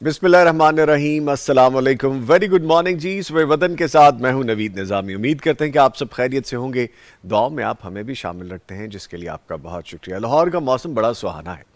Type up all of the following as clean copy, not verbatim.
بسم اللہ الرحمن الرحیم، السلام علیکم، ویری گڈ مارننگ جی۔ صبح وطن کے ساتھ میں ہوں نوید نظامی۔ امید کرتے ہیں کہ آپ سب خیریت سے ہوں گے، دعاؤں میں آپ ہمیں بھی شامل رکھتے ہیں، جس کے لیے آپ کا بہت شکریہ۔ لاہور کا موسم بڑا سہانا ہے۔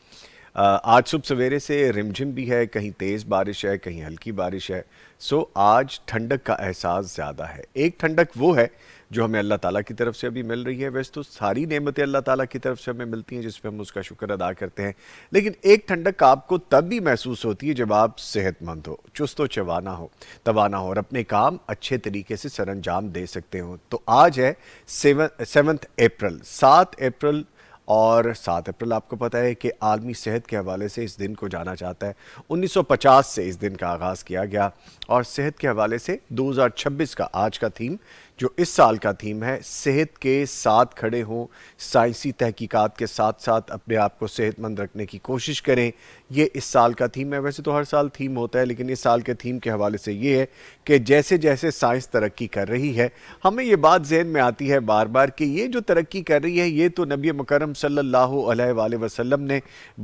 آج صبح سویرے سے رمجھم بھی ہے، کہیں تیز بارش ہے، کہیں ہلکی بارش ہے۔ سو آج ٹھنڈک کا احساس زیادہ ہے۔ ایک ٹھنڈک وہ ہے جو ہمیں اللہ تعالیٰ کی طرف سے ابھی مل رہی ہے۔ ویسے تو ساری نعمتیں اللہ تعالیٰ کی طرف سے ہمیں ملتی ہیں، جس پہ ہم اس کا شکر ادا کرتے ہیں، لیکن ایک ٹھنڈک آپ کو تب بھی محسوس ہوتی ہے جب آپ صحت مند ہو، چست و توانا ہو اور اپنے کام اچھے طریقے سے سر انجام دے سکتے ہوں۔ تو آج ہے 7 اپریل، 7 اپریل، اور 7 اپریل آپ کو پتہ ہے کہ عالمی صحت کے حوالے سے اس دن کو جانا جاتا ہے۔ 1950 سے اس دن کا آغاز کیا گیا، اور صحت کے حوالے سے 2026 کا آج کا تھیم، جو اس سال کا تھیم ہے، صحت کے ساتھ کھڑے ہوں، سائنسی تحقیقات کے ساتھ ساتھ اپنے آپ کو صحت مند رکھنے کی کوشش کریں۔ یہ اس سال کا تھیم ہے۔ ویسے تو ہر سال تھیم ہوتا ہے، لیکن اس سال کے تھیم کے حوالے سے یہ ہے کہ جیسے جیسے سائنس ترقی کر رہی ہے، ہمیں یہ بات ذہن میں آتی ہے بار بار کہ یہ جو ترقی کر رہی ہے، یہ تو نبی مکرم صلی اللہ علیہ وآلہ وسلم نے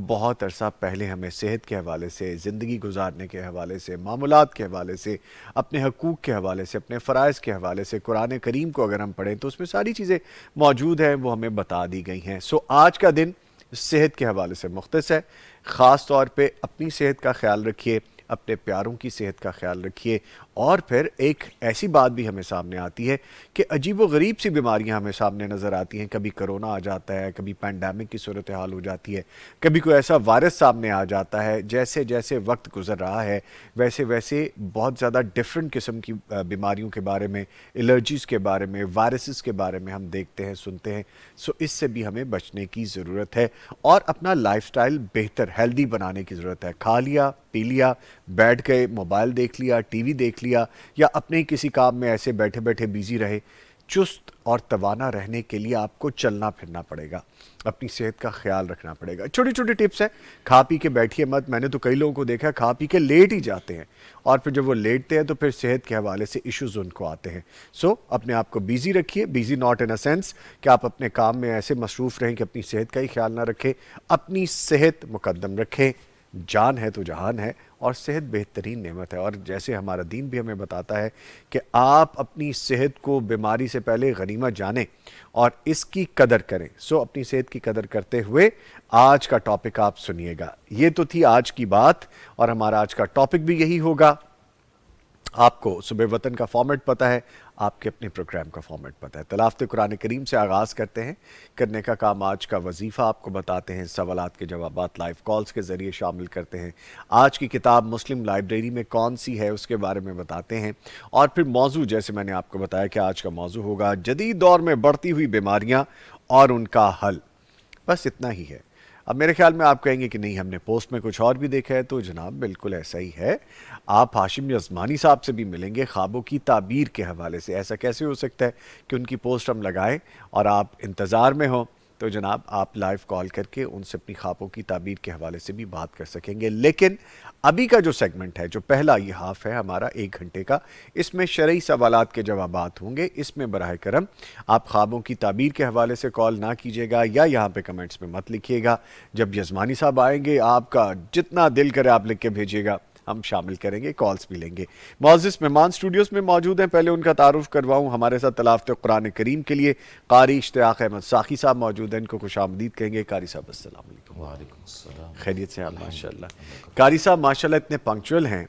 بہت عرصہ پہلے ہمیں صحت کے حوالے سے، زندگی گزارنے کے حوالے سے، معاملات کے حوالے سے، اپنے حقوق کے حوالے سے، اپنے فرائض کے حوالے سے، قرآن کریم کو اگر ہم پڑھیں تو اس میں ساری چیزیں موجود ہیں، وہ ہمیں بتا دی گئی ہیں۔ سو آج کا دن صحت کے حوالے سے مختص ہے۔ خاص طور پہ اپنی صحت کا خیال رکھیے، اپنے پیاروں کی صحت کا خیال رکھیے، اور پھر ایک ایسی بات بھی ہمیں سامنے آتی ہے کہ عجیب و غریب سی بیماریاں ہمیں سامنے نظر آتی ہیں۔ کبھی کرونا آ جاتا ہے، کبھی پینڈیمک کی صورتحال ہو جاتی ہے، کبھی کوئی ایسا وائرس سامنے آ جاتا ہے۔ جیسے جیسے وقت گزر رہا ہے، ویسے ویسے بہت زیادہ ڈیفرنٹ قسم کی بیماریوں کے بارے میں، الرجیز کے بارے میں، وائرسز کے بارے میں ہم دیکھتے ہیں، سنتے ہیں۔ سو اس سے بھی ہمیں بچنے کی ضرورت ہے، اور اپنا لائف سٹائل بہتر، ہیلدی بنانے کی ضرورت ہے۔ کھا لیا، پی لیا، بیٹھ کے موبائل دیکھ لیا، ٹی وی دیکھ لیا، یا اپنے ہی کسی کام میں ایسے بیٹھے بیٹھے بیزی رہے، چست اور توانا رہنے کے لیے آپ کو چلنا پھرنا پڑے گا، اپنی صحت کا خیال رکھنا پڑے گا۔ چھوٹی چھوٹی ٹپس ہیں۔ کھا پی کے بیٹھیے مت۔ میں نے تو کئی لوگوں کو دیکھا کھا پی کے لیٹ ہی جاتے ہیں، اور پھر جب وہ لیٹتے ہیں تو پھر صحت کے حوالے سے ایشوز ان کو آتے ہیں۔ سو اپنے آپ کو بیزی رکھیے، busy not in a sense کہ آپ اپنے کام میں ایسے مصروف رہیں کہ اپنی صحت کا ہی خیال نہ رکھیں۔ اپنی صحت مقدم رکھیں۔ جان ہے تو جہان ہے، اور صحت بہترین نعمت ہے، اور جیسے ہمارا دین بھی ہمیں بتاتا ہے کہ آپ اپنی صحت کو بیماری سے پہلے غنیمت جانیں اور اس کی قدر کریں۔ سو اپنی صحت کی قدر کرتے ہوئے آج کا ٹاپک آپ سنیے گا۔ یہ تو تھی آج کی بات، اور ہمارا آج کا ٹاپک بھی یہی ہوگا۔ آپ کو صبح وطن کا فارمیٹ پتہ ہے، آپ کے اپنے پروگرام کا فارمیٹ پتہ ہے۔ تلاوت قرآن کریم سے آغاز کرتے ہیں۔ کرنے کا کام آج کا وظیفہ آپ کو بتاتے ہیں، سوالات کے جوابات لائیو کالز کے ذریعے شامل کرتے ہیں، آج کی کتاب مسلم لائبریری میں کون سی ہے اس کے بارے میں بتاتے ہیں، اور پھر موضوع، جیسے میں نے آپ کو بتایا کہ آج کا موضوع ہوگا جدید دور میں بڑھتی ہوئی بیماریاں اور ان کا حل۔ بس اتنا ہی ہے۔ اب میرے خیال میں آپ کہیں گے کہ نہیں، ہم نے پوسٹ میں کچھ اور بھی دیکھا ہے، تو جناب بالکل ایسا ہی ہے۔ آپ ہاشم یزمانی صاحب سے بھی ملیں گے خوابوں کی تعبیر کے حوالے سے۔ ایسا کیسے ہو سکتا ہے کہ ان کی پوسٹ ہم لگائیں اور آپ انتظار میں ہوں؟ تو جناب آپ لائیو کال کر کے ان سے اپنی خوابوں کی تعبیر کے حوالے سے بھی بات کر سکیں گے۔ لیکن ابھی کا جو سیگمنٹ ہے، جو پہلا یہ ہاف ہے ہمارا 1 گھنٹے کا، اس میں شرعی سوالات کے جوابات ہوں گے۔ اس میں براہ کرم آپ خوابوں کی تعبیر کے حوالے سے کال نہ کیجیے گا، یا یہاں پہ کمنٹس میں مت لکھیے گا۔ جب یزمانی صاحب آئیں گے، آپ کا جتنا دل کرے آپ لکھ کے بھیجیے گا، ہم شامل کریں گے، کالز بھی لیں گے۔ معزز مہمان اسٹوڈیوز میں موجود ہیں، پہلے ان کا تعارف کرواؤں۔ ہمارے ساتھ تلاوت قرآن کریم کے لیے قاری اشتیاق احمد ساقی صاحب موجود ہیں، ان کو خوش آمدید کہیں گے۔ قاری صاحب السلام علیکم۔ وعلیکم السلام۔ خیریت سے آپ؟ ماشاءاللہ۔ قاری صاحب ماشاءاللہ اتنے پنکچوئل ہیں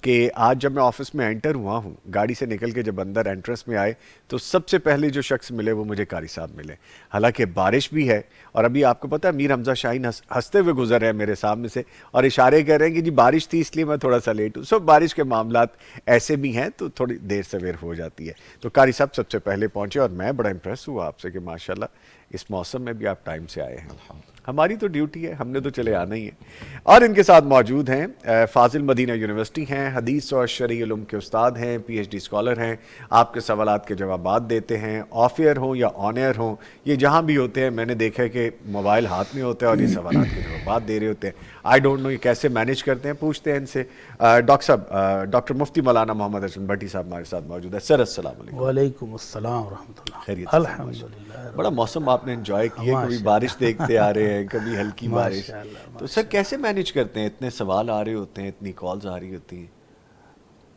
کہ آج جب میں آفس میں انٹر ہوا ہوں، گاڑی سے نکل کے جب اندر انٹرنس میں آئے، تو سب سے پہلے جو شخص ملے وہ مجھے قاری صاحب ملے۔ حالانکہ بارش بھی ہے، اور ابھی آپ کو پتہ ہے میر حمزہ شاہین ہنستے ہوئے گزر رہے ہیں میرے سامنے سے، اور اشارے کر رہے ہیں کہ جی بارش تھی اس لیے میں تھوڑا سا لیٹ ہوں۔ سب بارش کے معاملات ایسے بھی ہیں، تو تھوڑی دیر سویر ہو جاتی ہے۔ تو قاری صاحب سب سے پہلے پہنچے، اور میں بڑا امپریس ہوا آپ سے کہ ماشاءاللہ اس موسم میں بھی آپ ٹائم سے آئے ہیں۔ ہماری تو ڈیوٹی ہے، ہم نے تو چلے آنا ہی ہے۔ اور ان کے ساتھ موجود ہیں فاضل مدینہ یونیورسٹی ہیں، حدیث اور شرعی علوم کے استاد ہیں، پی ایچ ڈی اسکالر ہیں، آپ کے سوالات کے جوابات دیتے ہیں، آف ایئر ہوں یا آن ایئر ہوں، یہ جہاں بھی ہوتے ہیں۔ میں نے دیکھا ہے کہ موبائل ہاتھ میں ہوتا ہے اور یہ سوالات کے جوابات دے رہے ہوتے ہیں۔ آئی ڈونٹ نو یہ کیسے مینیج کرتے ہیں، پوچھتے ہیں ان سے۔ ڈاکٹر صاحب، ڈاکٹر مفتی مولانا محمد حسن بٹی صاحب ہمارے ساتھ موجود ہے۔ سر السلام علیکم۔ وعلیکم السلام ورحمۃ اللہ۔ خیریت سے؟ الحمدللہ۔ بڑا موسم آپ نے انجوائے کیا، کبھی بارش دیکھتے آ رہے ہیں، ہے, کبھی ہلکی بارش. ماشاء اللہ تو سر کیسے مینیج کرتے ہیں؟ اتنے سوال آ رہے ہوتے ہیں, اتنی کالز آ رہی ہوتی ہیں.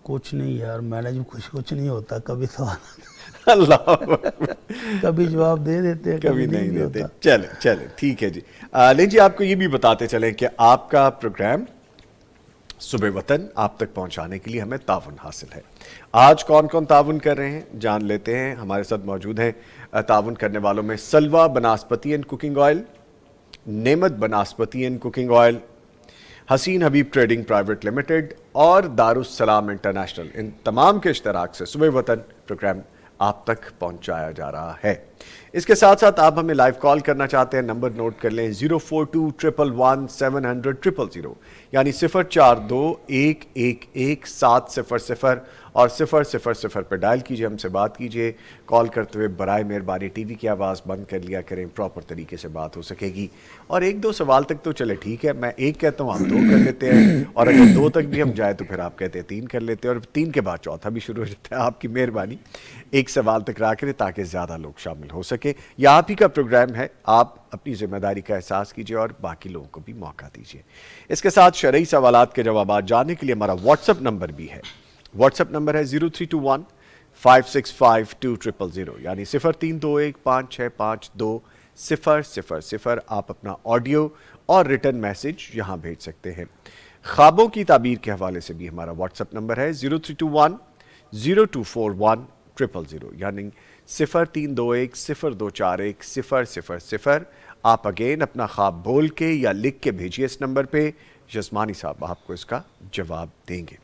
کچھ نہیں یار، مینج کچھ نہیں ہوتا، کبھی سوال اللہ اکبر. کبھی جواب دے دیتے ہیں، کبھی کبھی نہیں نہیں بھی دیتے. ہوتا. چلے چلے ٹھیک ہے جی. نہیں جی, آپ کو یہ بھی بتاتے چلیں کہ آپ کا پروگرام صبح وطن آپ تک پہنچانے کے لیے ہمیں تعاون حاصل ہے. آج کون کون تعاون کر رہے ہیں جان لیتے ہیں. ہمارے ساتھ موجود ہیں تعاون کرنے والوں میں سلوا banaspati and cooking oil, Niamat Banaspati and cooking oil, Hussain Habib trading private limited اور دارالسلام انٹرنیشنل. ان تمام کے اشتراک سے صبح وطن پروگرام آپ تک پہنچایا جا رہا ہے. اس کے ساتھ ساتھ آپ ہمیں لائیو کال کرنا چاہتے ہیں, نمبر نوٹ کر لیں 042111700 یعنی 042111700 اور 000 پہ ڈائل کیجئے, ہم سے بات کیجئے. کال کرتے ہوئے برائے مہربانی ٹی وی کی آواز بند کر لیا کریں, پراپر طریقے سے بات ہو سکے گی. اور ایک دو سوال تک تو چلے ٹھیک ہے, میں ایک کہتا ہوں آپ دو کر لیتے ہیں, اور اگر دو تک بھی ہم جائے تو پھر آپ کہتے ہیں تین کر لیتے ہیں, اور تین کے بعد چوتھا بھی شروع ہو جاتا ہے. آپ کی مہربانی ایک سوال تک رہا کریں تاکہ زیادہ لوگ شامل ہو سکے. یہ آپ ہی کا پروگرام ہے, آپ اپنی ذمہ داری کا احساس کیجئے اور باقی لوگوں کو بھی موقع دیجئے. اس کے ساتھ شرعی سوالات کے جوابات جاننے کے لیے ہمارا واٹس ایپ نمبر بھی ہے. واٹس ایپ نمبر ہے 0321565200 یعنی 0321565200. آپ اپنا آڈیو اور ریٹن میسج یہاں بھیج سکتے ہیں. خوابوں کی تعبیر کے حوالے سے بھی ہمارا واٹس ایپ نمبر ہے 0321024100 یعنی 0321024100. آپ اگین اپنا خواب بول کے یا لکھ کے بھیجیے اس نمبر پہ, جسمانی صاحب آپ کو اس کا جواب دیں گے.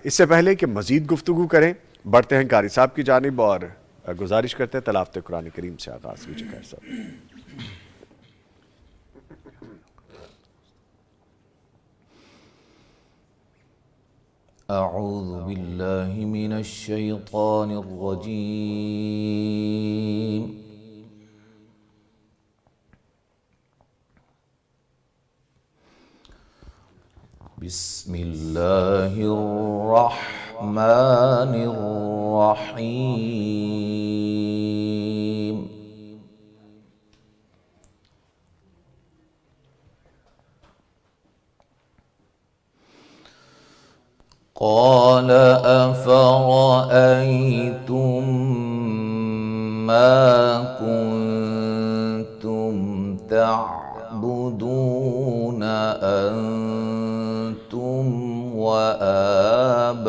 اس سے پہلے کہ مزید گفتگو کریں, بڑھتے ہیں قاری صاحب کی جانب اور گزارش کرتے ہیں تلاوت قرآن کریم سے آغاز کیجیے قاری صاحب. أعوذ بالله من الشيطان الرجيم. بسم الله الرحمن الرحيم. قال أفرأيتم ما كنتم تعبدون أنتم وآباؤكم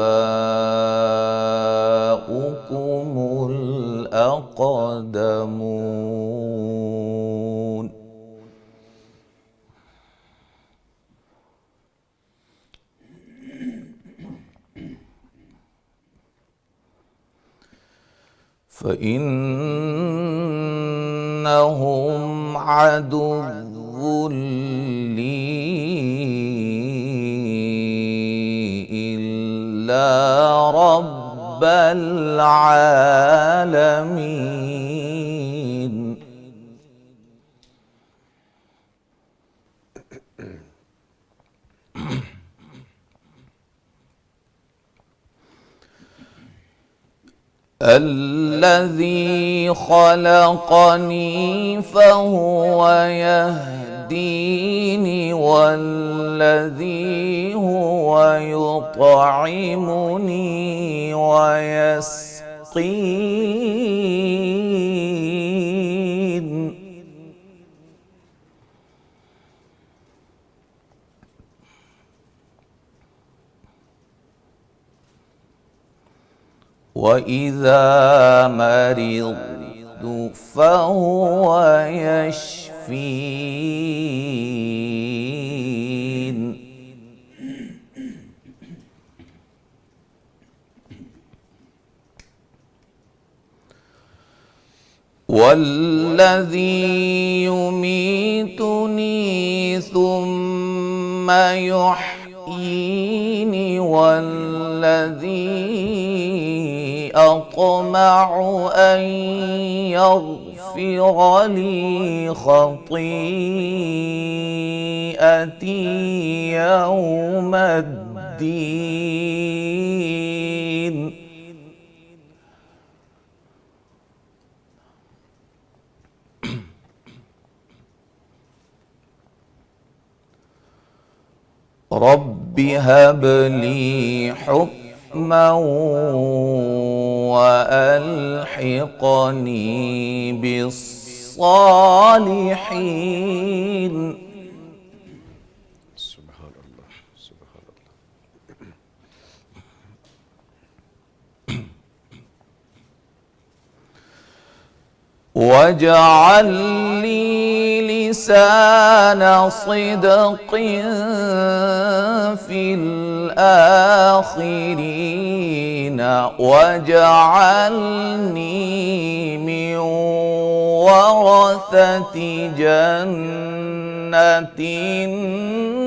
الأقدمون فإنهم عدو لي إلا رب العالمين. الذي خلقني فهو يهديني والذي هو يطعمني ويسقين. وَإِذَا مَرِضْتُ فَهُوَ يَشْفِينِ. وَالَّذِي يُمِيتُنِي ثُمَّ يُحْيِينِ وَالَّذِي أطمع أن يغفر لي خطيئتي يوم الدين. رب هب لي حكما وألحقني بالصالحين. سبحان اللہ سبحان اللہ. واجعل لي لسان صدق في الآخرين واجعلني من ورثة جنة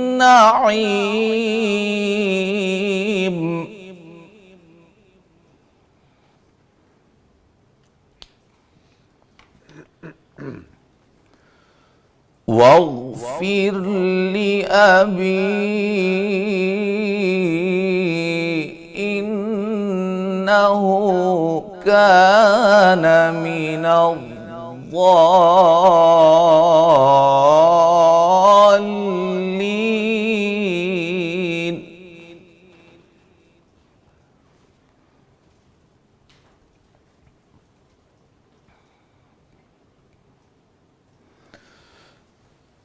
النعيم. واغفر لأبي إنه كان من الضالين.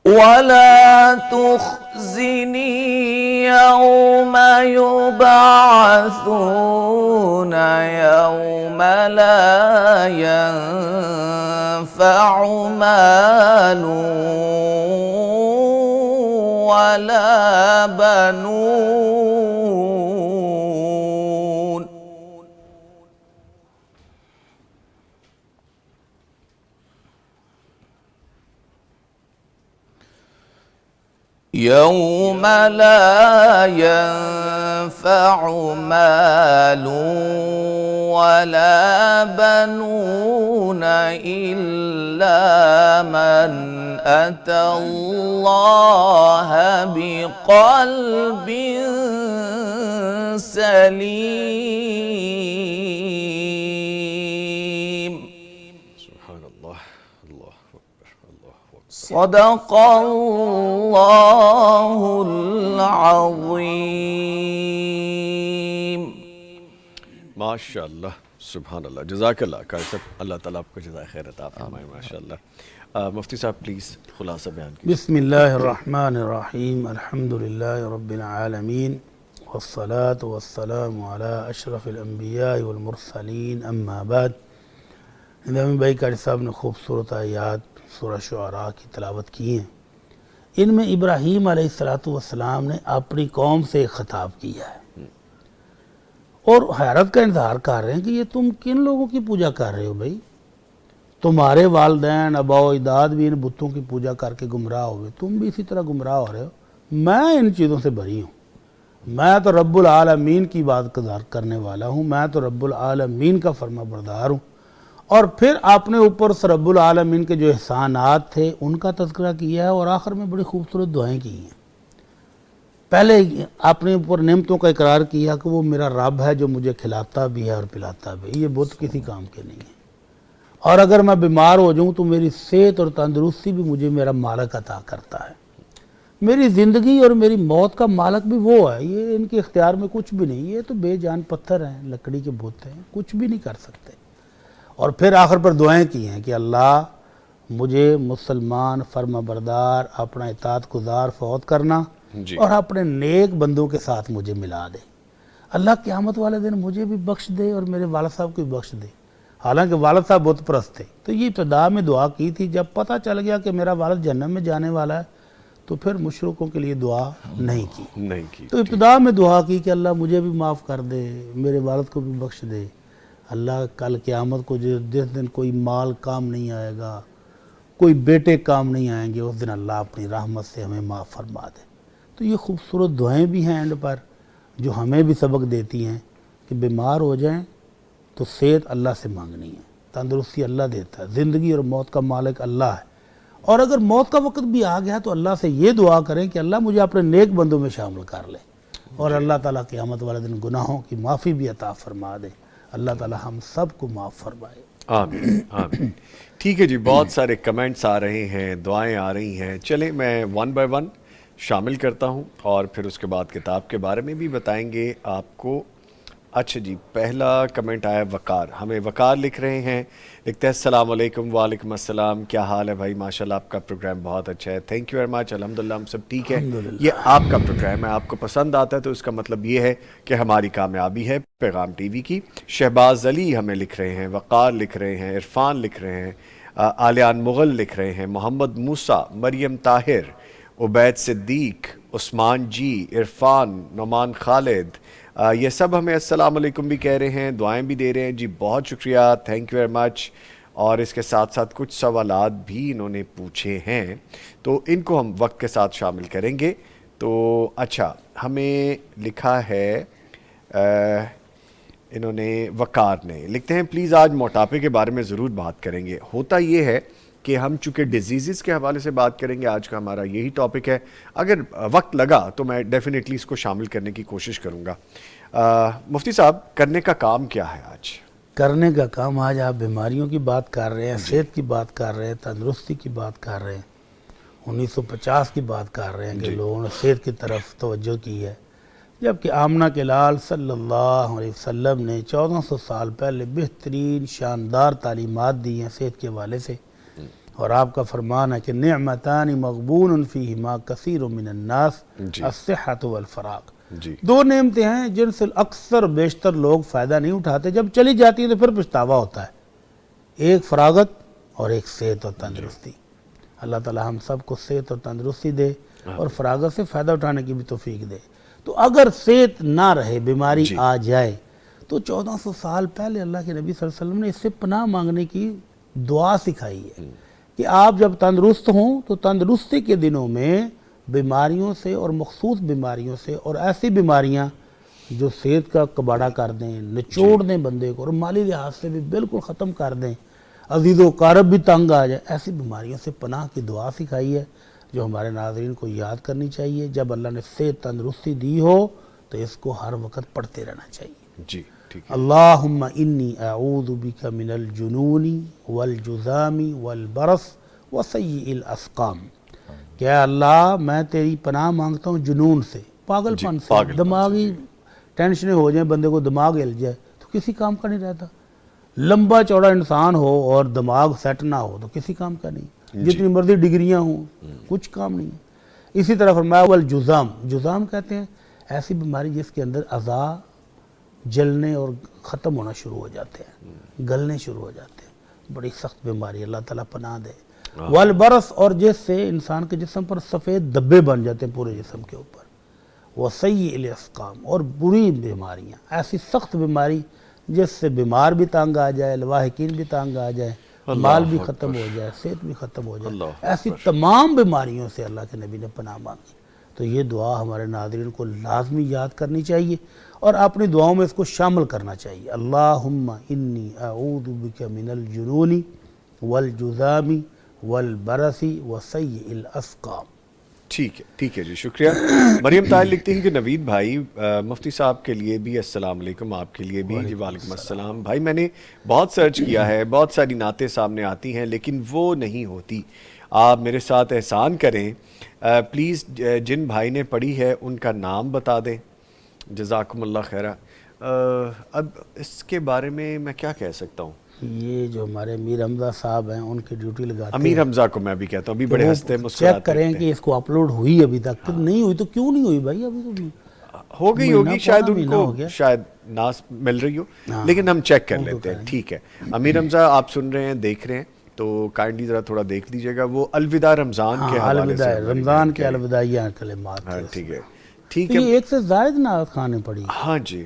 ولا تخزني يوم يبعثون يوم لا ينفع مال ولا بنون. يوم لا ينفع مال ولا بنون إلا من أتى الله بقلب سليم. سبحان اللہ. اللہ اکبر اللہ اکبر. صدق اللہ العظیم. ماشاء اللہ سبحان اللہ. جزاک اللہ قاری صاحب, اللہ تعالیٰ آپ کو جزائے خیر عطا فرمائے. ماشاء اللہ. مفتی صاحب پلیز خلاصہ بیان کیجیے. بسم اللہ الرحمن الرحیم. الحمدللہ رب العالمین والصلاة والسلام علی اشرف الانبیاء والمرسلین. اما بعد. نظامی بھائی قاری صاحب نے خوبصورت آیات سورہ شعراء کی تلاوت کی ہیں. ان میں ابراہیم علیہ السلام نے اپنی قوم سے ایک خطاب کیا ہے اور حیرت کا اظہار کر رہے ہیں کہ یہ تم کن لوگوں کی پوجا کر رہے ہو بھائی؟ تمہارے والدین آباء و اجداد بھی ان بتوں کی پوجا کر کے گمراہ ہوئے, تم بھی اسی طرح گمراہ ہو رہے ہو. میں ان چیزوں سے بری ہوں. میں تو رب العالمین کی بات کرنے والا ہوں. میں تو رب العالمین کا فرما بردار ہوں. اور پھر آپ نے اوپر سے رب العالمین کے جو احسانات تھے ان کا تذکرہ کیا ہے اور آخر میں بڑی خوبصورت دعائیں کی ہیں. پہلے آپ نے اوپر نعمتوں کا اقرار کیا کہ وہ میرا رب ہے جو مجھے کھلاتا بھی ہے اور پلاتا بھی. یہ بت کسی کام کے نہیں ہے. اور اگر میں بیمار ہو جاؤں تو میری صحت اور تندرستی بھی مجھے میرا مالک عطا کرتا ہے. میری زندگی اور میری موت کا مالک بھی وہ ہے. یہ ان کے اختیار میں کچھ بھی نہیں. یہ تو بے جان پتھر ہیں, لکڑی کے بت ہیں, کچھ بھی نہیں کر سکتے. اور پھر آخر پر دعائیں کی ہیں کہ اللہ مجھے مسلمان فرما بردار اپنا اطاعت گزار فوت کرنا اور اپنے نیک بندوں کے ساتھ مجھے ملا دے. اللہ قیامت والے دن مجھے بھی بخش دے اور میرے والد صاحب کو بھی بخش دے. حالانکہ والد صاحب بت پرست تھے. تو یہ ابتدا میں دعا کی تھی. جب پتہ چل گیا کہ میرا والد جہنم میں جانے والا ہے تو پھر مشرکوں کے لیے دعا نہیں کی. تو ابتدا میں دعا کی کہ اللہ مجھے بھی معاف کر دے, میرے والد کو بھی بخش دے. اللہ کل قیامت کو جس دن کوئی مال کام نہیں آئے گا, کوئی بیٹے کام نہیں آئیں گے, اس دن اللہ اپنی رحمت سے ہمیں معاف فرما دے. تو یہ خوبصورت دعائیں بھی ہیں اینڈ پر جو ہمیں بھی سبق دیتی ہیں کہ بیمار ہو جائیں تو صحت اللہ سے مانگنی ہے, تندرستی اللہ دیتا ہے, زندگی اور موت کا مالک اللہ ہے. اور اگر موت کا وقت بھی آ گیا تو اللہ سے یہ دعا کریں کہ اللہ مجھے اپنے نیک بندوں میں شامل کر لے اور اللہ تعالیٰ قیامت والے دن گناہوں کی معافی بھی عطا فرما دے. اللہ تعالیٰ ہم سب کو معاف فرمائے. آمین آمین. ٹھیک ہے جی, بہت سارے کمنٹس آ رہے ہیں, دعائیں آ رہی ہیں. چلیں میں ون بائی ون شامل کرتا ہوں اور پھر اس کے بعد کتاب کے بارے میں بھی بتائیں گے آپ کو۔ اچھا جی، پہلا کمنٹ آیا وقار، ہمیں وقار لکھ رہے ہیں، لکھتے ہیں السلام علیکم۔ وعلیکم السلام، کیا حال ہے بھائی؟ ماشاءاللہ آپ کا پروگرام بہت اچھا ہے، تھینک یو ویری مچ، الحمدللہ ہم سب ٹھیک ہے۔ یہ آپ کا پروگرام ہے، آپ کو پسند آتا ہے تو اس کا مطلب یہ ہے کہ ہماری کامیابی ہے پیغام ٹی وی کی۔ شہباز علی ہمیں لکھ رہے ہیں، وقار لکھ رہے ہیں، عرفان لکھ رہے ہیں، آلیان مغل لکھ رہے ہیں، محمد موسیٰ، مریم طاہر، عبید صدیق، عثمان جی، عرفان، نعمان خالد، یہ سب ہمیں السلام علیکم بھی کہہ رہے ہیں، دعائیں بھی دے رہے ہیں۔ جی بہت شکریہ، تھینک یو ویری مچ۔ اور اس کے ساتھ ساتھ کچھ سوالات بھی انہوں نے پوچھے ہیں تو ان کو ہم وقت کے ساتھ شامل کریں گے۔ تو اچھا، ہمیں لکھا ہے انہوں نے، وقار نے لکھتے ہیں پلیز آج موٹاپے کے بارے میں ضرور بات کریں گے۔ ہوتا یہ ہے کہ ہم چونکہ ڈیزیزز کے حوالے سے بات کریں گے، آج کا ہمارا یہی ٹاپک ہے، اگر وقت لگا تو میں ڈیفینیٹلی اس کو شامل کرنے کی کوشش کروں گا۔ مفتی صاحب، کرنے کا کام کیا ہے آج؟ کرنے کا کام آج آپ بیماریوں کی بات کر رہے ہیں، صحت کی بات کر رہے ہیں، تندرستی کی بات کر رہے ہیں، 1950 کی بات کر رہے ہیں کہ لوگوں نے صحت کی طرف توجہ کی ہے، جبکہ آمنہ کے لال صلی اللہ علیہ وسلم نے 1400 سال پہلے بہترین شاندار تعلیمات دی ہیں صحت کے حوالے سے، اور آپ کا فرمان ہے کہ نعمتان مغبون فیہما کثیر من الناس الصحۃ والفراغ۔ جی، دو نعمتیں ہیں جن سے اکثر بیشتر لوگ فائدہ نہیں اٹھاتے، جب چلی جاتی ہیں تو پھر پچھتاوا ہوتا ہے، ایک فراغت اور ایک صحت اور تندرستی۔ اللہ تعالی ہم سب کو صحت اور تندرستی دے اور فراغت سے فائدہ اٹھانے کی بھی توفیق دے۔ تو اگر صحت نہ رہے، بیماری آ جائے، تو 1400 سال پہلے اللہ کے نبی صلی اللہ علیہ وسلم نے اس سے پناہ مانگنے کی دعا سکھائی ہے کہ آپ جب تندرست ہوں تو تندرستی کے دنوں میں بیماریوں سے اور مخصوص بیماریوں سے اور ایسی بیماریاں جو صحت کا کباڑہ کر دیں، نچوڑ دیں بندے کو، اور مالی لحاظ سے بھی بالکل ختم کر دیں، عزیز و قارب بھی تنگ آ جائے، ایسی بیماریوں سے پناہ کی دعا سکھائی ہے جو ہمارے ناظرین کو یاد کرنی چاہیے۔ جب اللہ نے صحت تندرستی دی ہو تو اس کو ہر وقت پڑھتے رہنا چاہیے۔ جی ٹھیک ہے۔ اللہم انی اعوذ بک من الجنون والجذام والبرص وسیء الاسقام، کہ اللہ میں تیری پناہ مانگتا ہوں جنون سے، پاگل پن سے، دماغی ٹینشنیں ہو جائیں، بندے کو دماغ ہل جائے تو کسی کام کا نہیں رہتا، لمبا چوڑا انسان ہو اور دماغ سیٹ نہ ہو تو کسی کام کا نہیں، جتنی مرضی ڈگریاں ہوں کچھ کام نہیں ہے۔ اسی طرح فرمایا والجذام، جذام کہتے ہیں ایسی بیماری جس کے اندر اعضاء جلنے اور ختم ہونا شروع ہو جاتے ہیں، گلنے شروع ہو جاتے ہیں، بڑی سخت بیماری، اللہ تعالیٰ پناہ دے۔ والبرص، اور جس سے انسان کے جسم پر سفید دبے بن جاتے ہیں پورے جسم کے اوپر۔ وسیء الاسقام، اور بری بیماریاں، ایسی سخت بیماری جس سے بیمار بھی تنگ آ جائے، لواحقین بھی تنگ آ جائے، مال بھی ختم ہو جائے، صحت بھی ختم ہو جائے، ایسی تمام بیماریوں سے اللہ کے نبی نے پناہ مانگی۔ تو یہ دعا ہمارے ناظرین کو لازمی یاد کرنی چاہیے اور اپنی دعاؤں میں اس کو شامل کرنا چاہیے۔ اللہم انی اعوذ بک من الجنون والجذام والبرص وسیء الاسقام۔ ٹھیک ہے جی، شکریہ۔ مریم طاہر لکھتی ہیں کہ نوید بھائی، مفتی صاحب کے لیے بھی السلام علیکم، آپ کے لیے بھی۔ جی وعلیکم السلام۔ بھائی میں نے بہت سرچ کیا ہے، بہت ساری نعتیں سامنے آتی ہیں لیکن وہ نہیں ہوتی، آپ میرے ساتھ احسان کریں، پلیز جن بھائی نے پڑھی ہے ان کا نام بتا دیں، جزاکم اللہ خیرہ۔ اب اس کے بارے میں کیا کہہ سکتا ہوں؟ یہ جو ہمارے امیر حمزہ صاحب ہیں ان کی ڈیوٹی لگاتے ہیں، امیر حمزہ کو میں بھی کہتا ہوں، ابھی بڑے ہنستے مسکراتے چیک کریں کہ اس کو اپلوڈ ہوئی ابھی تک، نہیں ہوئی تو کیوں نہیں ہوئی بھائی؟ ابھی تو ہو گئی ہوگی، شاید ان کو شاید ناس مل رہی ہو، لیکن ہم چیک کر لیتے ہیں۔ ٹھیک ہے، امیر حمزہ آپ سن رہے ہیں، دیکھ رہے ہیں تو کائنڈلی ذرا تھوڑا دیکھ لیجیے گا، وہ الوداع رمضان کے حوالے سے، رمضان کے الوداعیہ کلمات، ٹھیک ہے ٹھیک ہے۔ یہ ایک سے زائد نعت خوانے پڑھی، ہاں جی،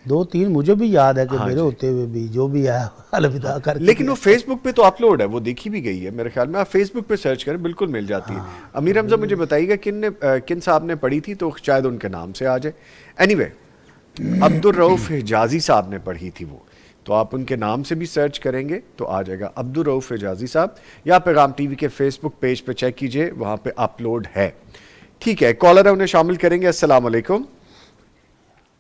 2-3 مجھے بھی یاد ہے کہ میرے ہوتے ہوئے بھی جو بھی ہے الوداع کر کے، لیکن وہ فیس بک پہ تو اپلوڈ ہے، وہ دیکھی بھی گئی ہے میرے خیال میں، آپ فیس بک پہ سرچ کریں بالکل مل جاتی ہے۔ امیر حمزہ مجھے بتائیے گا کن صاحب نے پڑھی تھی تو شاید ان کے نام سے آ جائے۔ اینی وے، عبدالرؤف حجازی صاحب نے پڑھی تھی وہ، تو آپ ان کے نام سے بھی سرچ کریں گے تو آ جائے گا، عبدالرؤف حجازی صاحب، یا پیغام ٹی وی کے فیس بک پیج پہ چیک کیجئے، وہاں پہ اپلوڈ ہے۔ ٹھیک ہے، کالر ہے، انہیں شامل کریں گے۔ السلام علیکم۔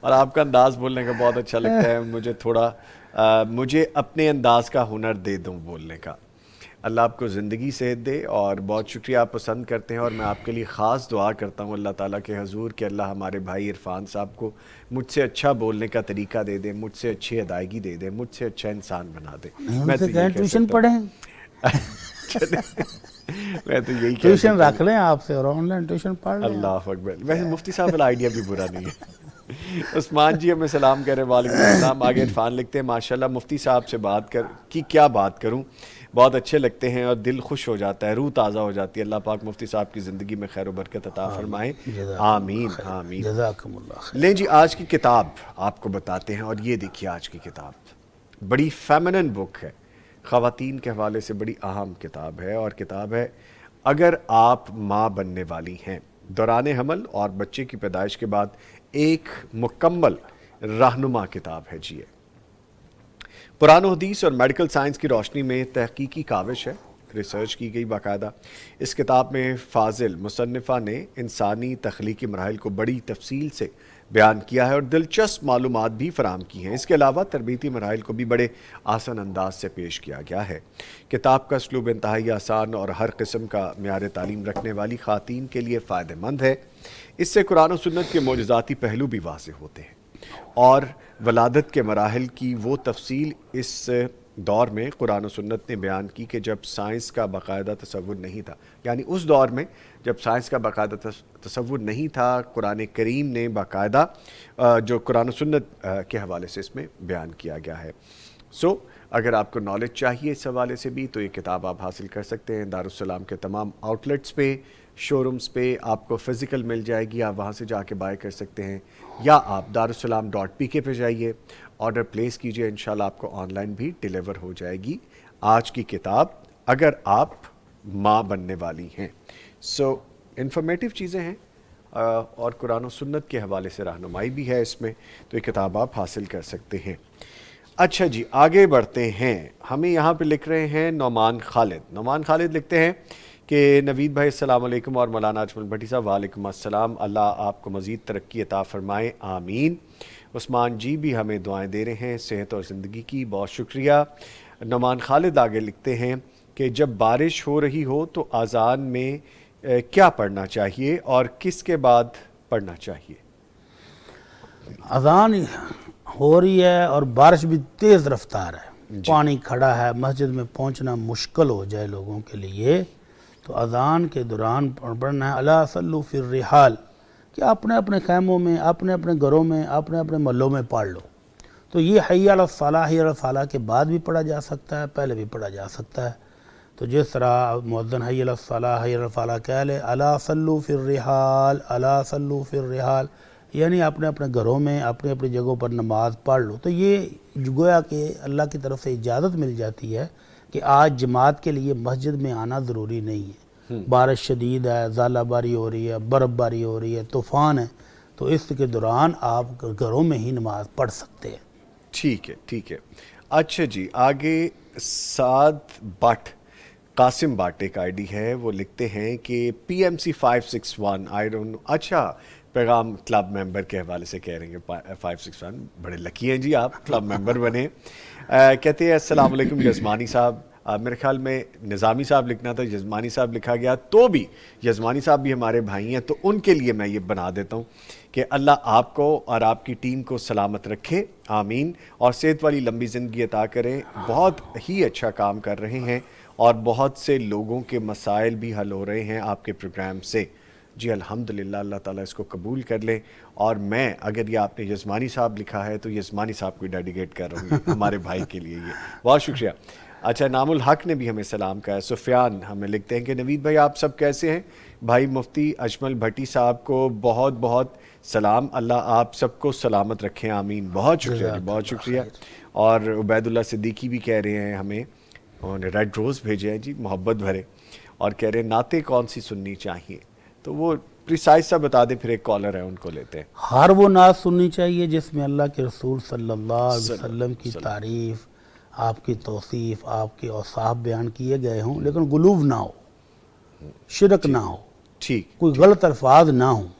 اور آپ کا انداز بولنے کا بہت اچھا لگتا ہے مجھے، تھوڑا مجھے اپنے انداز کا ہنر دے دوں بولنے کا۔ اللہ آپ کو زندگی صحت دے، اور بہت شکریہ، آپ پسند کرتے ہیں، اور میں آپ کے لیے خاص دعا کرتا ہوں اللہ تعالیٰ کے حضور کہ اللہ ہمارے بھائی عرفان صاحب کو مجھ سے اچھا بولنے کا طریقہ دے دے، مجھ سے اچھی ادائیگی دے دے، مجھ سے اچھا انسان بنا دے۔ ان سے کہیں ٹیوشن پڑھیں، میں تو یہی کہہ ٹیوشن رکھ لیں آپ سے، اور آن لائن ٹیوشن پڑھ لیں۔ اللہ اکبر۔ ویسے مفتی صاحب والا آئیڈیا بھی برا نہیں ہے۔ عثمان جی ہمیں سلام کہہ رہے ہیں، وعلیکم السلام۔ آگے عرفان لکھتے ہیں ماشاءاللہ مفتی صاحب سے کیا بات کروں، بہت اچھے لگتے ہیں اور دل خوش ہو جاتا ہے، روح تازہ ہو جاتی ہے۔ اللہ پاک مفتی صاحب کی زندگی میں خیر و برکت عطا فرمائے، آمین آمین۔ جزاکم اللہ خیر۔ لیں جی آج کی کتاب آپ کو بتاتے ہیں، اور یہ دیکھیے آج کی کتاب بڑی فیمنن بک ہے، خواتین کے حوالے سے بڑی اہم کتاب ہے، اور کتاب ہے اگر آپ ماں بننے والی ہیں، دوران حمل اور بچے کی پیدائش کے بعد ایک مکمل رہنما کتاب ہے جی۔ قرآن و حدیث اور میڈیکل سائنس کی روشنی میں تحقیقی کاوش ہے، ریسرچ کی گئی باقاعدہ۔ اس کتاب میں فاضل مصنفہ نے انسانی تخلیقی مراحل کو بڑی تفصیل سے بیان کیا ہے اور دلچسپ معلومات بھی فراہم کی ہیں۔ اس کے علاوہ تربیتی مراحل کو بھی بڑے آسان انداز سے پیش کیا گیا ہے۔ کتاب کا اسلوب انتہائی آسان اور ہر قسم کا معیار تعلیم رکھنے والی خواتین کے لیے فائدہ مند ہے۔ اس سے قرآن و سنت کے معجزاتی پہلو بھی واضح ہوتے ہیں، اور ولادت کے مراحل کی وہ تفصیل اس دور میں قرآن و سنت نے بیان کی کہ جب سائنس کا باقاعدہ تصور نہیں تھا، یعنی اس دور میں جب سائنس کا باقاعدہ تصور نہیں تھا، قرآن کریم نے باقاعدہ جو قرآن و سنت کے حوالے سے اس میں بیان کیا گیا ہے۔ اگر آپ کو نالج چاہیے اس حوالے سے بھی تو یہ کتاب آپ حاصل کر سکتے ہیں دارالسلام کے تمام آؤٹلیٹس پہ، شو رومز پہ آپ کو فزیکل مل جائے گی، آپ وہاں سے جا کے بائی کر سکتے ہیں، یا آپ darussalam.pk پہ جائیے، آرڈر پلیس کیجئے، انشاءاللہ آپ کو آن لائن بھی ڈیلیور ہو جائے گی آج کی کتاب اگر آپ ماں بننے والی ہیں۔ انفارمیٹیو چیزیں ہیں، اور قرآن و سنت کے حوالے سے رہنمائی بھی ہے اس میں، تو یہ کتاب آپ حاصل کر سکتے ہیں۔ اچھا جی آگے بڑھتے ہیں، ہمیں یہاں پہ لکھ رہے ہیں نعمان خالد لکھتے ہیں کہ نوید بھائی السلام علیکم، اور مولانا اجمل بھٹی صاحب وعلیکم السلام، اللہ آپ کو مزید ترقی عطا فرمائے، آمین۔ عثمان جی بھی ہمیں دعائیں دے رہے ہیں صحت اور زندگی کی، بہت شکریہ۔ نعمان خالد آگے لکھتے ہیں کہ جب بارش ہو رہی ہو تو اذان میں کیا پڑھنا چاہیے اور کس کے بعد پڑھنا چاہیے؟ اذان ہو رہی ہے اور بارش بھی تیز رفتار ہے، پانی کھڑا ہے، مسجد میں پہنچنا مشکل ہو جائے لوگوں کے لیے، تو اذان کے دوران پڑھنا ہے الا صلو فی الرحال، کہ اپنے اپنے خیموں میں، اپنے اپنے گھروں میں، اپنے اپنے محلوں میں پڑھ لو۔ تو یہ حی علی الصلاۃ حی علی الفلاح کے بعد بھی پڑھا جا سکتا ہے، پہلے بھی پڑھا جا سکتا ہے۔ تو جس طرح مؤذن حی علی الصلاۃ حی علی الفلاح کہہ لے الا صلو فی الرحال، الا صلو فی الرحال، یعنی اپنے اپنے گھروں میں اپنی اپنی جگہوں پر نماز پڑھ لو۔ تو یہ گویا کہ اللہ کی طرف سے اجازت مل جاتی ہے کہ آج جماعت کے لیے مسجد میں آنا ضروری نہیں ہے، بارش شدید ہے، ژالہ باری ہو رہی ہے، برف باری ہو رہی ہے، طوفان ہے، تو اس کے دوران آپ گھروں میں ہی نماز پڑھ سکتے ہیں۔ ٹھیک ہے۔ اچھا جی آگے سعد بٹ، قاسم بٹ ایک آئی ڈی ہے، وہ لکھتے ہیں کہ P M C 561 I don't know, اچھا پیغام کلب ممبر کے حوالے سے کہہ رہے ہیں کہ 561 بڑے لکی ہیں جی آپ، کلب ممبر بنے۔ کہتے ہیں السلام علیکم یزمانی صاحب، میرے خیال میں نظامی صاحب لکھنا تھا، یزمانی صاحب لکھا گیا، تو بھی یزمانی صاحب بھی ہمارے بھائی ہیں، تو ان کے لیے میں یہ بنا دیتا ہوں کہ اللہ آپ کو اور آپ کی ٹیم کو سلامت رکھے، آمین، اور صحت والی لمبی زندگی عطا کریں۔ بہت ہی اچھا کام کر رہے ہیں اور بہت سے لوگوں کے مسائل بھی حل ہو رہے ہیں آپ کے پروگرام سے، جی الحمدللہ، اللہ تعالیٰ اس کو قبول کر لے۔ اور میں اگر یہ آپ نے یزمانی صاحب لکھا ہے تو یزمانی صاحب کو ڈیڈیکیٹ کر رہا ہوں ہمارے بھائی کے لیے، یہ بہت شکریہ۔ اچھا نام الحق نے بھی ہمیں سلام کہا ہے، سفیان ہمیں لکھتے ہیں کہ نوید بھائی آپ سب کیسے ہیں؟ بھائی مفتی اجمل بھٹی صاحب کو بہت بہت سلام، اللہ آپ سب کو سلامت رکھیں، آمین۔ بہت شکریہ جی، بہت شکریہ۔ اور عبید اللہ صدیقی بھی کہہ رہے ہیں ہمیں، انہوں نے ریڈ روز بھیجے ہیں جی محبت بھرے، اور کہہ رہے ہیں نعتیں کون سی سننی چاہیے، تو وہ پریسائز سا بتا دیں، پھر ایک کالر ہے ان کو لیتے ہیں۔ ہر وہ نعت سننی چاہیے جس میں اللہ کے رسول صلی اللہ علیہ وسلم کی تعریف، آپ کی توصیف، آپ کے اوصاف بیان کیے گئے ہوں، لیکن غلوف نہ ہو، شرک نہ ہو، ٹھیک، کوئی غلط الفاظ نہ ہوں،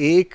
1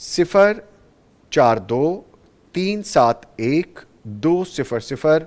042-371-200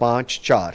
54।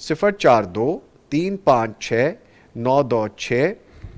042-356-926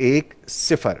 10।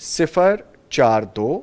042।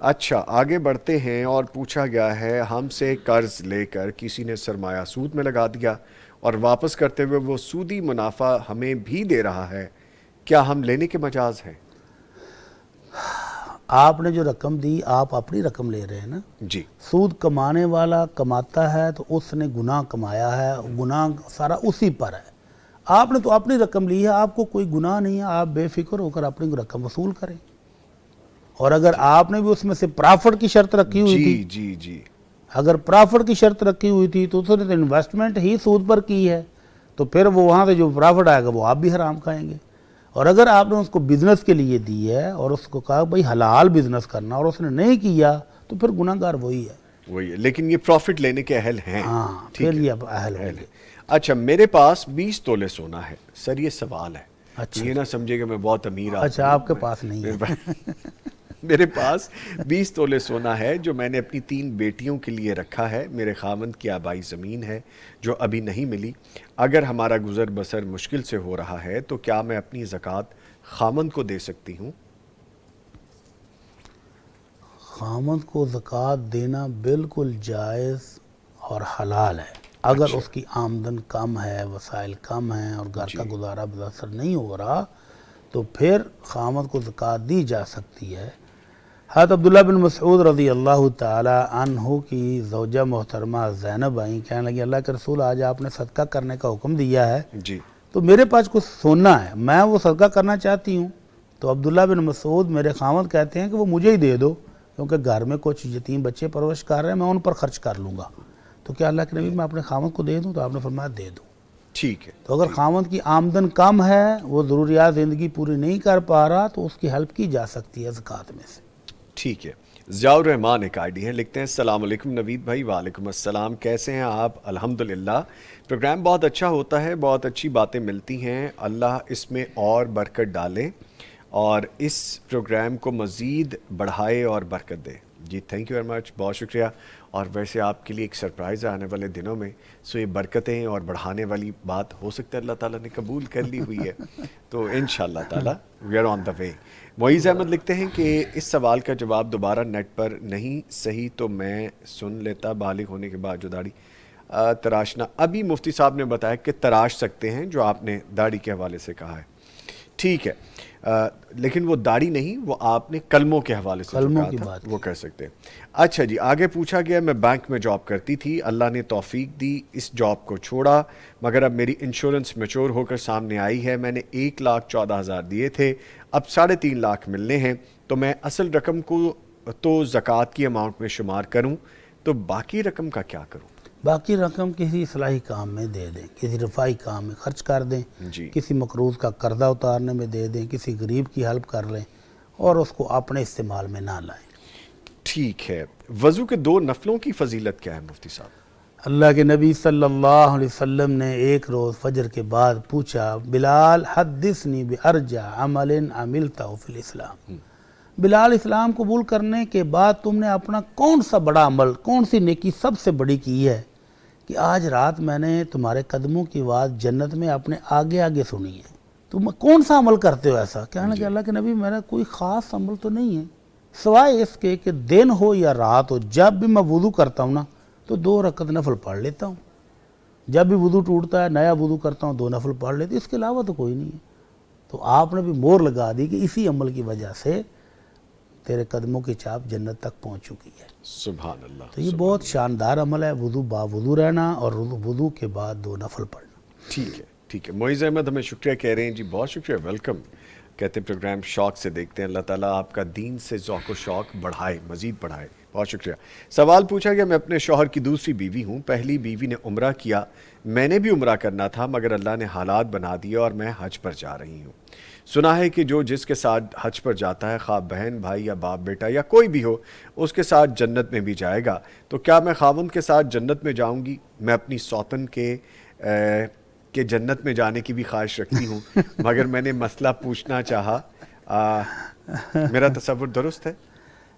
اچھا آگے بڑھتے ہیں اور پوچھا گیا ہے ہم سے قرض لے کر کسی نے سرمایہ سود میں لگا دیا اور واپس کرتے ہوئے وہ سودی منافع ہمیں بھی دے رہا ہے، کیا ہم لینے کے مجاز ہیں؟ آپ نے جو رقم دی آپ اپنی رقم لے رہے ہیں نا. جی سود کمانے والا کماتا ہے تو اس نے گناہ کمایا ہے، گناہ سارا اسی پر ہے. آپ نے تو اپنی رقم لی ہے، آپ کو کوئی گناہ نہیں ہے، آپ بے فکر ہو کر اپنی رقم وصول کریں. اور اگر آپ نے بھی اس میں سے پرافٹ کی شرط رکھی ہوئی تھی، جی جی اگر پرافٹ کی شرط رکھی ہوئی تھی تو اس نے تو انویسٹمنٹ ہی سود پر کی ہے، تو پھر وہ وہاں سے جو پرافٹ آئے گا وہ آپ بھی حرام کھائیں گے. اور اگر آپ نے اس کو بزنس کے لیے دی ہے اور اس کو کہا بھائی حلال بزنس کرنا اور اس نے نہیں کیا تو پھر گناہ گار وہی ہے. وہی ہے، لیکن یہ پروفٹ لینے کے اہل ہیں. ہاں ٹھیک پھر ہے، یہ اب اہل ہوں گے. اچھا میرے پاس 20 تولے سونا ہے. سر یہ سوال ہے، اچھا یہ نہ سمجھے کہ میں بہت امیر آدمی اچھا ہوں. آپ کے پاس نہیں ہے. میرے پاس 20 تولے سونا ہے جو میں نے اپنی 3 بیٹیوں کے لیے رکھا ہے. میرے خاوند کی آبائی زمین ہے جو ابھی نہیں ملی. اگر ہمارا گزر بسر مشکل سے ہو رہا ہے تو کیا میں اپنی زکوٰۃ خاوند کو دے سکتی ہوں؟ خامد کو زکوٰۃ دینا بالکل جائز اور حلال ہے. اگر اس کی آمدن کم ہے، وسائل کم ہیں اور گھر کا گزارا بسر نہیں ہو رہا تو پھر خامد کو زکوٰۃ دی جا سکتی ہے. حضرت عبداللہ بن مسعود رضی اللہ تعالی عنہ کی زوجہ محترمہ زینب آئیں، کہنے لگی اللہ کے رسول آج آپ نے صدقہ کرنے کا حکم دیا ہے جی تو میرے پاس کچھ سونا ہے، میں وہ صدقہ کرنا چاہتی ہوں. تو عبداللہ بن مسعود میرے خاوند کہتے ہیں کہ وہ مجھے ہی دے دو، کیونکہ گھر میں کچھ یتیم بچے پرورش کر رہے ہیں، میں ان پر خرچ کر لوں گا. تو کیا اللہ کے نبی میں اپنے خاوند کو دے دوں؟ تو آپ نے فرمایا دے دو. ٹھیک ہے. تو اگر خاوند کی آمدن کم ہے، وہ ضروریات زندگی پوری نہیں کر پا رہا تو اس کی ہیلپ کی جا سکتی ہے زکوٰۃ میں سے. ٹھیک ہے. ضیاء الرحمان ایک آئی ڈی ہے، لکھتے ہیں السلام علیکم نوید بھائی. وعلیکم السلام، کیسے ہیں آپ؟ الحمدللہ. پروگرام بہت اچھا ہوتا ہے، بہت اچھی باتیں ملتی ہیں، اللہ اس میں اور برکت ڈالے اور اس پروگرام کو مزید بڑھائے اور برکت دے. جی تھینک یو ویری مچ، بہت شکریہ. اور ویسے آپ کے لیے ایک سرپرائز ہے آنے والے دنوں میں، سو یہ برکتیں اور بڑھانے والی بات ہو سکتا ہے اللہ تعالیٰ نے قبول کر لی ہوئی ہے، تو انشاءاللہ تعالیٰ وی آر آن دا وے. معیز احمد لکھتے ہیں کہ اس سوال کا جواب دوبارہ نیٹ پر نہیں صحیح تو میں سن لیتا. بالغ ہونے کے بعد جو داڑھی تراشنا، ابھی مفتی صاحب نے بتایا کہ تراش سکتے ہیں جو آپ نے داڑھی کے حوالے سے کہا ہے. ٹھیک ہے، لیکن وہ داڑھی نہیں، وہ آپ نے کلموں کے حوالے سے جو کہا تھا وہ کر سکتے ہیں. اچھا جی آگے پوچھا گیا میں بینک میں جاب کرتی تھی، اللہ نے توفیق دی، اس جاب کو چھوڑا، مگر اب میری انشورنس میچور ہو کر سامنے آئی ہے. میں نے 1,14,000 دیے تھے، اب 3.5 لاکھ ملنے ہیں، تو میں اصل رقم کو تو زکوٰۃ کی اماؤنٹ میں شمار کروں تو باقی رقم کا کیا کروں؟ باقی رقم کسی اصلاحی کام میں دے دیں، کسی رفائی کام میں خرچ کر دیں، جی کسی مقروض کا قرضہ اتارنے میں دے دیں، کسی غریب کی ہیلپ کر لیں اور اس کو اپنے استعمال میں نہ لائیں. ٹھیک ہے. وضو کے 2 نفلوں کی فضیلت کیا ہے مفتی صاحب؟ اللہ کے نبی صلی اللہ علیہ وسلم نے ایک روز فجر کے بعد پوچھا بلال حدثنی بارجع عمل عملتہ فی الاسلام. بلال اسلام قبول کرنے کے بعد تم نے اپنا کون سا بڑا عمل، کون سی نیکی سب سے بڑی کی ہے کہ آج رات میں نے تمہارے قدموں کی آواز جنت میں اپنے آگے آگے سنی ہے؟ تم کون سا عمل کرتے ہو ایسا؟ کہنے کہ اللہ کے نبی میرا کوئی خاص عمل تو نہیں ہے سوائے اس کے کہ دن ہو یا رات ہو، جب بھی میں وضو کرتا ہوں نا تو 2 رکعت نفل پڑھ لیتا ہوں. جب بھی وضو ٹوٹتا ہے نیا وضو کرتا ہوں 2 نفل پڑھ لیتا ہوں، اس کے علاوہ تو کوئی نہیں ہے. تو آپ نے بھی مور لگا دی کہ اسی عمل کی وجہ سے تیرے قدموں کی چاپ جنت تک پہنچ چکی ہے. سبحان اللہ. تو یہ بہت شاندار عمل ہے، وضو با وضو رہنا اور وضو کے بعد 2 نفل پڑھنا. ٹھیک ہے ٹھیک ہے. معیز احمد ہمیں شکریہ کہہ رہے ہیں. جی بہت شکریہ، ویلکم. کہتے ہیں پروگرام شوق سے دیکھتے ہیں، اللہ تعالیٰ آپ کا دین سے ذوق و شوق بڑھائے، مزید بڑھائے. بہت شکریہ. سوال پوچھا گیا میں اپنے شوہر کی دوسری بیوی ہوں، پہلی بیوی نے عمرہ کیا، میں نے بھی عمرہ کرنا تھا مگر اللہ نے حالات بنا دیے اور میں حج پر جا رہی ہوں. سنا ہے کہ جو جس کے ساتھ حج پر جاتا ہے، خواہ بہن بھائی یا باپ بیٹا یا کوئی بھی ہو، اس کے ساتھ جنت میں بھی جائے گا. تو کیا میں خاوند کے ساتھ جنت میں جاؤں گی؟ میں اپنی سوتن کے جنت میں جانے کی بھی خواہش رکھتی ہوں مگر میں نے مسئلہ پوچھنا چاہا، میرا تصور درست ہے؟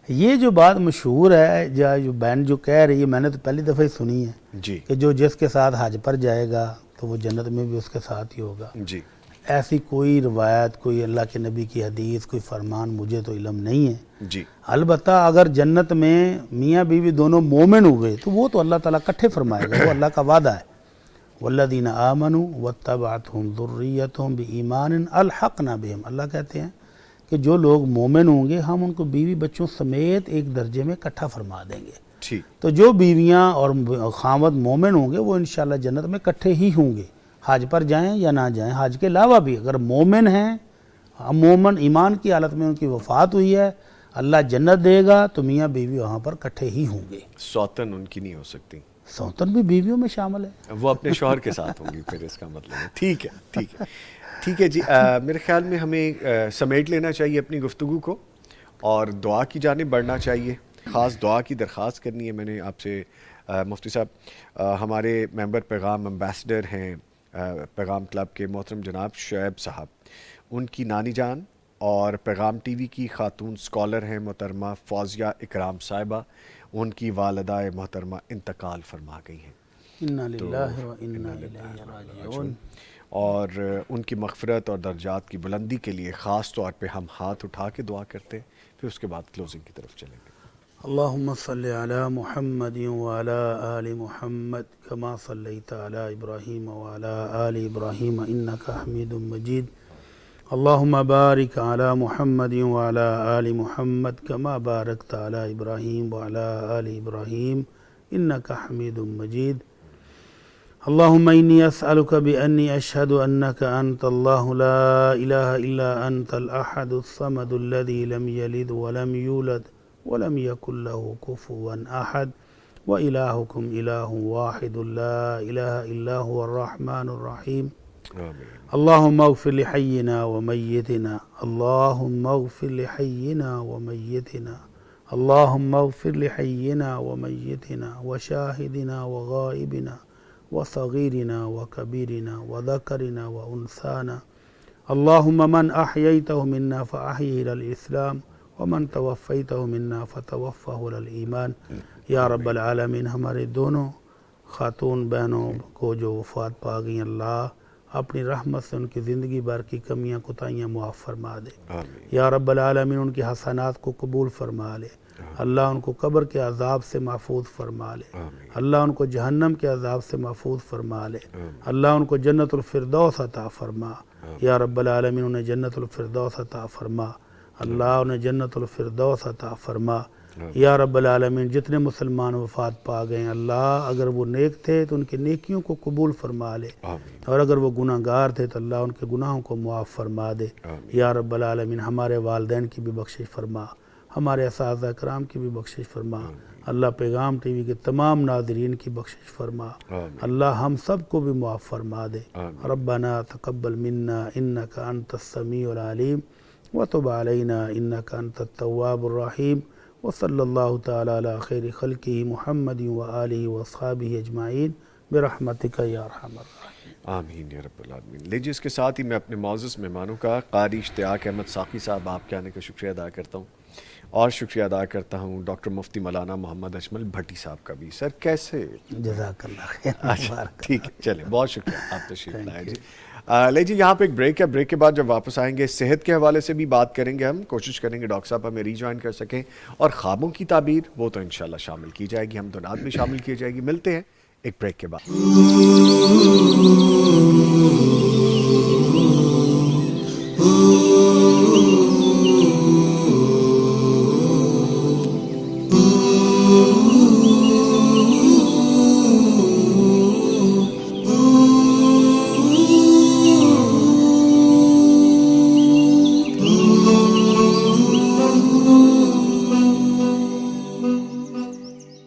یہ جو بات مشہور ہے جو بہن جو کہہ رہی ہے، میں نے تو پہلی دفعہ ہی سنی ہے جی کہ جو جس کے ساتھ حج پر جائے گا تو وہ جنت میں بھی اس کے ساتھ ہی ہوگا. جی ایسی کوئی روایت، کوئی اللہ کے نبی کی حدیث، کوئی فرمان مجھے تو علم نہیں ہے۔ جی البتہ اگر جنت میں میاں بیوی دونوں مومن ہوئے تو وہ تو اللہ تعالیٰ کٹھے فرمائے گا، وہ اللہ کا وعدہ ہے۔ والذین آمنوا واتبعتهم ذریتهم بایمان الحقنا بهم، اللہ کہتے ہیں کہ جو لوگ مومن ہوں گے ہم ان کو بیوی بچوں سمیت ایک درجے میں اکٹھا فرما دیں گے۔ ٹھیک، تو جو بیویاں اور خاوند مومن ہوں گے وہ انشاءاللہ جنت میں اکٹھے ہی ہوں گے، حج پر جائیں یا نہ جائیں۔ حج کے علاوہ بھی اگر مومن ہیں، مومن ایمان کی حالت میں ان کی وفات ہوئی ہے، اللہ جنت دے گا تو میاں بیوی وہاں پر اکٹھے ہی ہوں گے۔ سوتن ان کی نہیں ہو سکتی، سوتن بھی بیویوں میں شامل ہے۔ وہ اپنے شوہر کے ساتھ ہوں گی پھر، اس کا مطلب ہے۔ ٹھیک ہے، ٹھیک ہے، ٹھیک ہے جی۔ میرے خیال میں ہمیں سمیٹ لینا چاہیے اپنی گفتگو کو اور دعا کی جانب بڑھنا چاہیے۔ خاص دعا کی درخواست کرنی ہے میں نے آپ سے مفتی صاحب۔ ہمارے ممبر پیغام امبیسڈر ہیں پیغام کلب کے محترم جناب شعیب صاحب، ان کی نانی جان اور پیغام ٹی وی کی خاتون سکالر ہیں محترمہ فوزیہ اکرام صاحبہ، ان کی والدہ محترمہ انتقال فرما گئی ہیں، انا للہ و انا الیہ راجعون۔ اور ان کی مغفرت اور درجات کی بلندی کے لیے خاص طور پہ ہم ہاتھ اٹھا کے دعا کرتے ہیں، پھر اس کے بعد کلوزنگ کی طرف چلیں گے۔ اللہم صلی علی محمد وعلی آل محمد کما صلیت علی ابراہیم وعلی آل ابراہیم انک حمید مجید۔ اللہم بارک علی محمد وعلی آل محمد کما بارکت علی ابراہیم وعلی آل ابراہیم انک حمید مجید۔ اللہم انی اسألک بانی اشہد انک انت اللہ لا الہ الا انت الاحد الصمد الذی لم یلد ولم یولد ولم یکن له کفوا احد وإلہکم الہ واحد لا الہ الا هو الرحمن الرحیم۔ آمین۔ اللہم اغفر لحینا ومیتنا، اللہم اغفر لحینا ومیتنا، اللہم اغفر لحینا ومیتنا وشاہدنا وغائبنا وصغیرنا وکبیرنا وذکرنا وانثانا، اللہم من احییتہ منا فاحیہ علی الاسلام ومن توفیتہ منا فتوفہ علی الایمان۔ یا رب العالمین، ہمارے دونوں خاتون بہنوں کو جو وفات پا گئیں، اللہ اپنی رحمت سے ان کی زندگی بھر کی کمیاں کوتاہیاں معاف فرما دے۔ آمین۔ یا رب العالمین، ان کی حسنات کو قبول فرما لے، اللہ ان کو قبر کے عذاب سے محفوظ فرما لے، آمین۔ اللہ ان کو جہنم کے عذاب سے محفوظ فرما لے، اللہ ان کو جنت الفردوس عطا فرما۔ یا رب العالمین، انہیں جنت الفردوس عطا فرما، اللہ انہیں جنت الفردوس عطا فرما۔ یا رب العالمین، جتنے مسلمان وفات پا گئے ہیں، اللہ اگر وہ نیک تھے تو ان کی نیکیوں کو قبول فرما لے، آمین۔ اور اگر وہ گناہ گار تھے تو اللہ ان کے گناہوں کو معاف فرما دے۔ یا رب العالمین، ہمارے والدین کی بھی بخشش فرما، ہمارے اساتذہ کرام کی بھی بخشش فرما، اللہ پیغام ٹی وی کے تمام ناظرین کی بخشش فرما، اللہ ہم سب کو بھی معاف فرما دے۔ ربنا تقبل منا انک انت السمیع العلیم وتب علینا انک انت التواب الرحیم، وصلی اللہ تعالی علی خیر خلقہ محمد وآلہ واصحابہ اجمعین برحمتک یا ارحم الراحمین۔ آمین یا رب العالمین۔ لیجیے اس کے ساتھ ہی میں اپنے معزز مہمانوں کا قاری اشتیاق احمد ساقی صاحب آپ کے آنے کا شکریہ ادا کرتا ہوں، اور شکریہ ادا کرتا ہوں ڈاکٹر مفتی مولانا محمد اجمل بھٹی صاحب کا بھی۔ سر کیسے؟ جزاک اللہ خیر۔ اچھا ٹھیک ہے، چلیں بہت شکریہ، آپ تشریف لائے جی۔ لے جی، یہاں پہ ایک بریک ہے، بریک کے بعد جب واپس آئیں گے صحت کے حوالے سے بھی بات کریں گے، ہم کوشش کریں گے ڈاکٹر صاحب ہمیں ری جوائن کر سکیں، اور خوابوں کی تعبیر وہ تو انشاءاللہ شامل کی جائے گی، ہم دونات میں شامل کی جائے گی۔ ملتے ہیں ایک بریک کے بعد۔